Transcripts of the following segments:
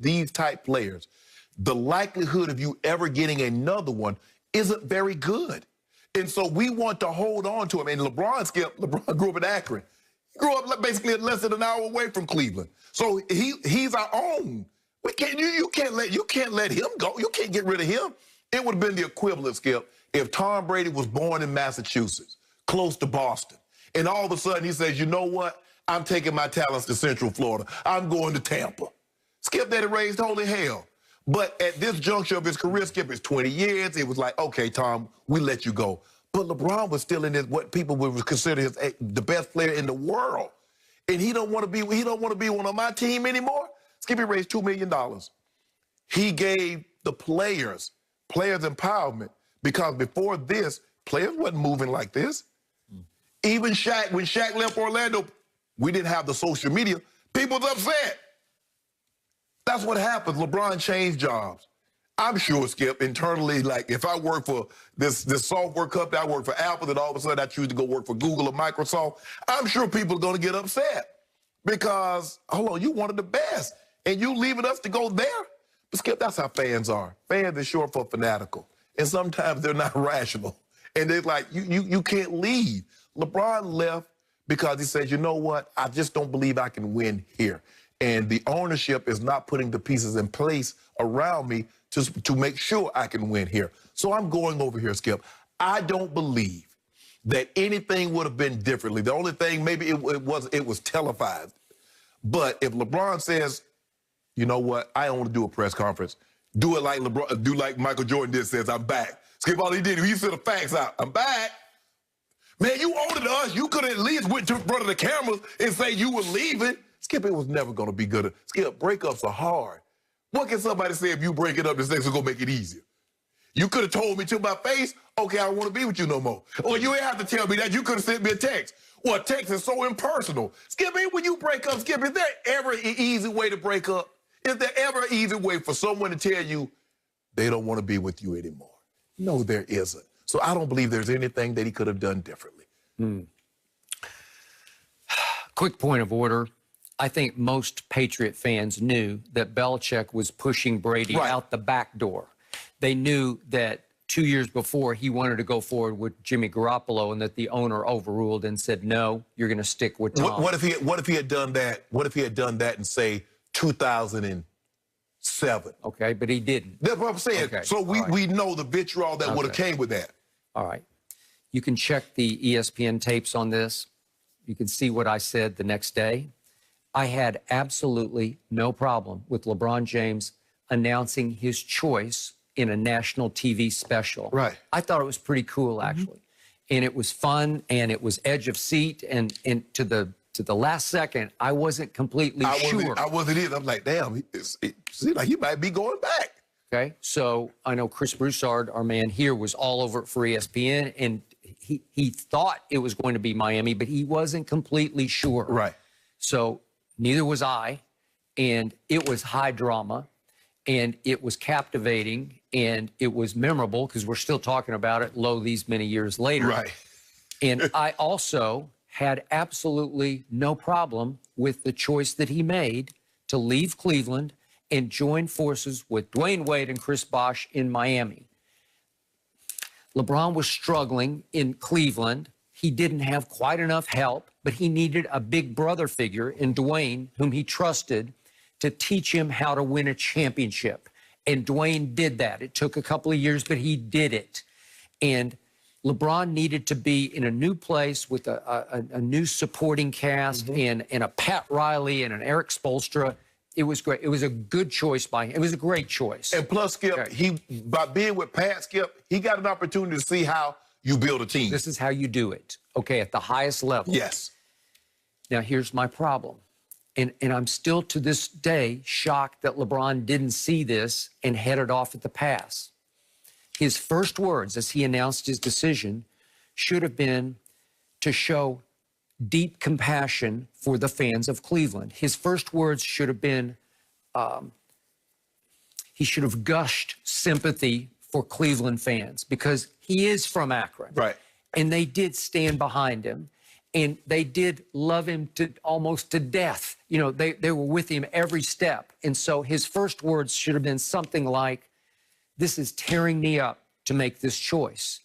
these type players, the likelihood of you ever getting another one isn't very good. And so we want to hold on to him. And LeBron grew up in Akron. He grew up basically less than an hour away from Cleveland. So he's our own. We can't you can't let him go. You can't get rid of him. It would have been the equivalent, Skip, if Tom Brady was born in Massachusetts, close to Boston, and all of a sudden he says, you know what? I'm taking my talents to Central Florida. I'm going to Tampa. Skip that raised holy hell. But at this juncture of his career, Skip, is 20 years. It was like, okay, Tom, we let you go. But LeBron was still in what people would consider the best player in the world. And he don't want to be one on my team anymore. Skip, he raised $2 million. He gave the players empowerment, because before this, players wasn't moving like this. Even Shaq, when Shaq left Orlando, we didn't have the social media. People was upset. That's what happens. LeBron changed jobs. I'm sure, Skip, internally, like if I work for this software company, I work for Apple, then all of a sudden I choose to go work for Google or Microsoft, I'm sure people are going to get upset because, hold on, you wanted the best, and you leaving us to go there? But Skip, that's how fans are. Fans are short for fanatical, and sometimes they're not rational. And they're like, you can't leave. LeBron left because he said, you know what, I just don't believe I can win here. And the ownership is not putting the pieces in place around me to make sure I can win here. So I'm going over here, Skip. I don't believe that anything would have been differently. The only thing, maybe it was televised. But if LeBron says, you know what, I don't want to do a press conference, do it like LeBron, do like Michael Jordan did, says, I'm back. Skip, all he did, he sent the facts out. I'm back. Man, you older than us. You could have at least went to front of the cameras and say you were leaving. Skip, it was never going to be good. Skip, breakups are hard. What can somebody say if you break it up, this next is going to make it easier? You could have told me to my face, okay, I don't want to be with you no more. Or you ain't have to tell me that. You could have sent me a text. Well, a text is so impersonal. Skip, when you break up, Skip, is there ever an easy way to break up? Is there ever an easy way for someone to tell you they don't want to be with you anymore? No, there isn't. So I don't believe there's anything that he could have done differently. Quick point of order. I think most Patriot fans knew that Belichick was pushing Brady out the back door. They knew that 2 years before he wanted to go forward with Jimmy Garoppolo, and that the owner overruled and said, no, you're going to stick with Tom. What if he had done that? What if he had done that in, say, 2007? Okay, but he didn't. That's what I'm saying. Okay. So we know the vitriol that would have came with that. All right. You can check the ESPN tapes on this. You can see what I said the next day. I had absolutely no problem with LeBron James announcing his choice in a national TV special. Right. I thought it was pretty cool, actually. And it was fun, and it was edge of seat, and to the last second, I wasn't completely sure. I wasn't either. I'm like, damn, it seems like he might be going back. Okay, so I know Chris Broussard, our man here, was all over it for ESPN, and he thought it was going to be Miami, but he wasn't completely sure. Right. So neither was I, and it was high drama, and it was captivating, and it was memorable because we're still talking about it, these many years later. Right. And I also had absolutely no problem with the choice that he made to leave Cleveland and join forces with Dwayne Wade and Chris Bosh in Miami. LeBron was struggling in Cleveland. He didn't have quite enough help, but he needed a big brother figure in Dwayne, whom he trusted, to teach him how to win a championship. And Dwayne did that. It took a couple of years, but he did it. And LeBron needed to be in a new place with a new supporting cast and a Pat Riley and an Eric Spoelstra. It was great. It was a good choice by him. It was a great choice. And plus, Skip, by being with Pat, Skip, he got an opportunity to see how you build a team. This is how you do it, okay, at the highest level. Yes. Now, here's my problem. And I'm still, to this day, shocked that LeBron didn't see this and headed off at the pass. His first words as he announced his decision should have been to show deep compassion for the fans of Cleveland. His first words should have been, he should have gushed sympathy for Cleveland fans, because he is from Akron. Right. And they did stand behind him, and they did love him almost to death you know, they were with him every step. And so his first words should have been something like, this is tearing me up to make this choice.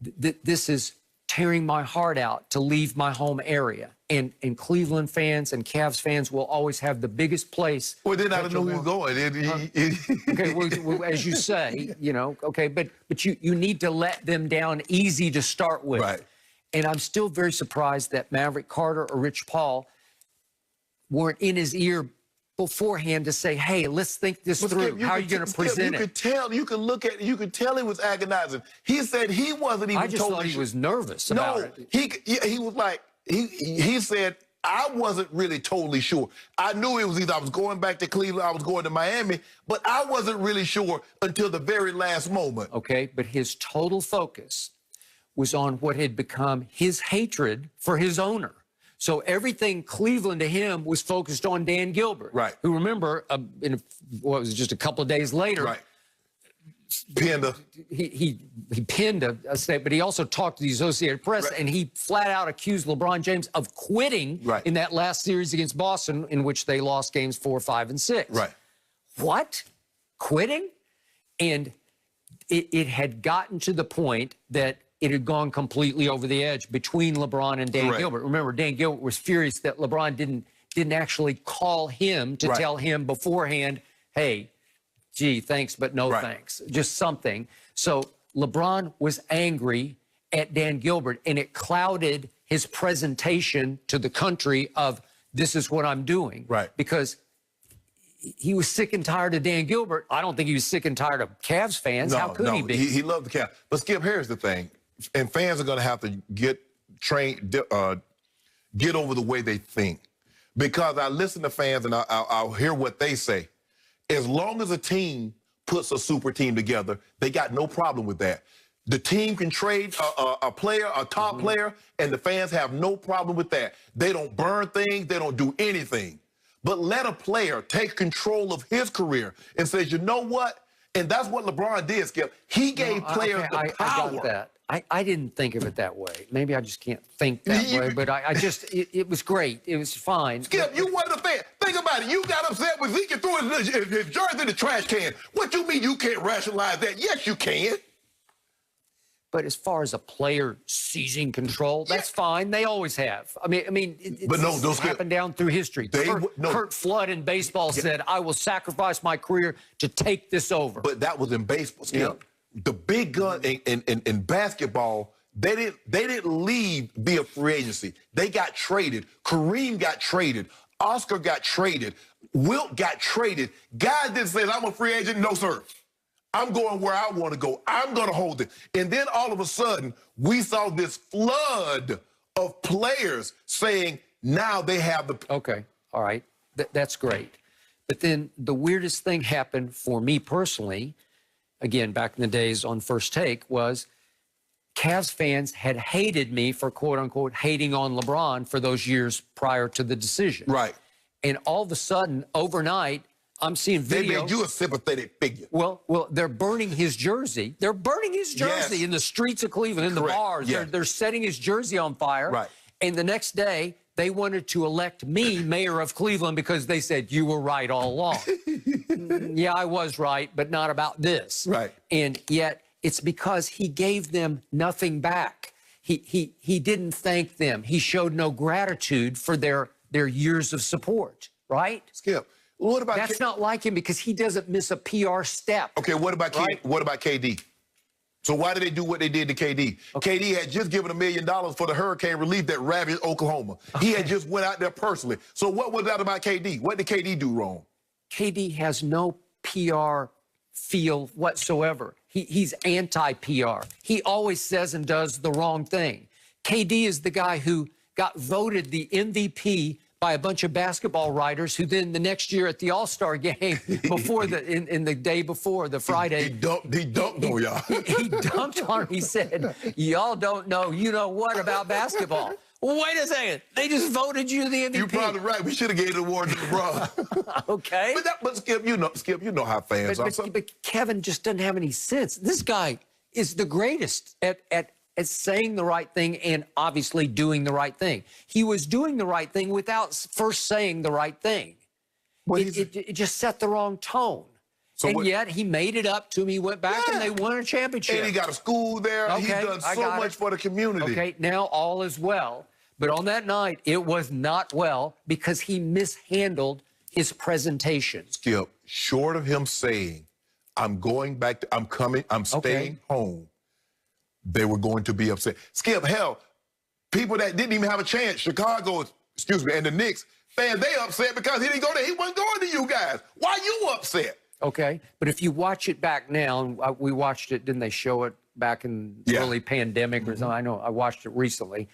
This is tearing my heart out to leave my home area. And Cleveland fans and Cavs fans will always have the biggest place. Well, then I don't know who you're going. Okay, well, as you say, you know, okay, but you need to let them down easy to start with. Right. And I'm still very surprised that Maverick Carter or Rich Paul weren't in his ear beforehand to say, hey, let's think this through. How are you going to present it? You could tell, you could look at it, you could tell he was agonizing. He said he wasn't even I just thought he was nervous about it. He was like, he said, I wasn't really totally sure. I knew it was either I was going back to Cleveland, I was going to Miami, but I wasn't really sure until the very last moment. Okay, but his total focus was on what had become his hatred for his owner. So everything Cleveland to him was focused on Dan Gilbert. Right. Who, remember, what was it, just a couple of days later, Right. Pinned he pinned a statement, but he also talked to the Associated Press, right. and he flat out accused LeBron James of quitting right. in that last series against Boston, in which they lost games 4, 5, and 6. Right. What? Quitting? And it had gotten to the point that it had gone completely over the edge between LeBron and Dan Correct. Gilbert. Remember, Dan Gilbert was furious that LeBron didn't actually call him to right. tell him beforehand, hey, gee, thanks, but no right. thanks. Just something. So LeBron was angry at Dan Gilbert, and it clouded his presentation to the country of, this is what I'm doing. Right. Because he was sick and tired of Dan Gilbert. I don't think he was sick and tired of Cavs fans. How could he be? He loved the Cavs. But Skip, here's the thing. And fans are going to have to get over the way they think. Because I listen to fans and I'll hear what they say. As long as a team puts a super team together, they got no problem with that. The team can trade a player, a top player, and the fans have no problem with that. They don't burn things. They don't do anything. But let a player take control of his career and say, you know what? And that's what LeBron did, Skip. He gave players the power. I got that. I didn't think of it that way. Maybe I just can't think that way, but it was great. It was fine. Skip, you wasn't a fan. Think about it. You got upset when Zeke threw his jersey in the trash can. What you mean you can't rationalize that? Yes, you can. But as far as a player seizing control, that's fine. They always have. I mean, it's happened down through history. Kurt Flood in baseball said, I will sacrifice my career to take this over. But that was in baseball, Skip. Yeah. The big gun in basketball, they didn't leave via free agency. They got traded. Kareem got traded. Oscar got traded. Wilt got traded. Guys didn't say, I'm a free agent. No, sir. I'm going where I want to go. I'm going to hold it. And then all of a sudden, we saw this flood of players saying now they have the... Okay, all right. That's great. But then the weirdest thing happened for me personally, again, back in the days on First Take, was Cavs fans had hated me for, quote-unquote, hating on LeBron for those years prior to the decision. Right. And all of a sudden, overnight, I'm seeing video. They made you a sympathetic figure. Well, they're burning his jersey. They're burning his jersey in the streets of Cleveland, in the bars. Yeah. They're setting his jersey on fire. Right. And the next day, they wanted to elect me mayor of Cleveland because they said, you were right all along. Yeah, I was right, but not about this. Right. And yet, it's because he gave them nothing back. He didn't thank them. He showed no gratitude for their years of support, right? Skip. What about That's not like him because he doesn't miss a PR step. Okay, what about right? What about KD? So why did they do what they did to KD? Okay. KD had just given $1 million for the hurricane relief that ravaged Oklahoma. Okay. He had just went out there personally. So what was that about KD? What did KD do wrong? KD has no PR feel whatsoever. He's anti-PR. He always says and does the wrong thing. KD is the guy who got voted the MVP by a bunch of basketball writers who then the next year at the All-Star game before in the day before, the Friday. He dumped on y'all. He dumped on him. He said, y'all don't know, you know what about basketball. Well, wait a second. They just voted you the MVP. You're probably right. We should have gave the award to LeBron. Okay. But Skip, you know how fans are. But Kevin just doesn't have any sense. This guy is the greatest at as saying the right thing and obviously doing the right thing. He was doing the right thing without first saying the right thing. Well, It just set the wrong tone. So and yet he made it up to him. He went back and they won a championship. And he got a school there. Okay, He's done so much for the community. Okay, now all is well. But on that night, it was not well because he mishandled his presentation. Skip, short of him saying, I'm going back, I'm staying home, they were going to be upset. Skip, hell, people that didn't even have a chance, Chicago, and the Knicks, fans, they upset because he didn't go there. He wasn't going to you guys. Why you upset? Okay, but if you watch it back now, and we watched it, didn't they show it back in early pandemic or something? I know, I watched it recently.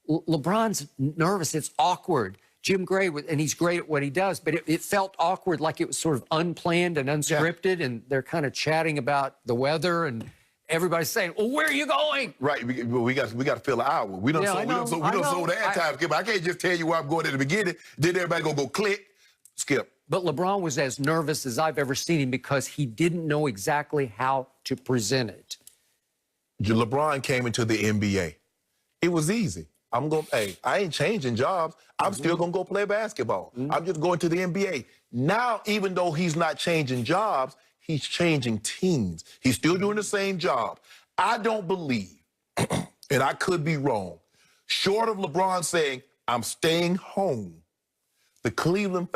LeBron's nervous, it's awkward. Jim Gray, and he's great at what he does, but it felt awkward, like it was sort of unplanned and unscripted, and they're kind of chatting about the weather, and everybody's saying, well, where are you going? Right, we got to fill an hour. We don't sold that time, Skip. I can't just tell you where I'm going at the beginning, then everybody go click, Skip. But LeBron was as nervous as I've ever seen him because he didn't know exactly how to present it. LeBron came into the NBA. It was easy. I ain't changing jobs. I'm still going to go play basketball. I'm just going to the NBA. Now, even though he's not changing jobs, he's changing teams. He's still doing the same job. I don't believe, and I could be wrong, short of LeBron saying, I'm staying home, the Cleveland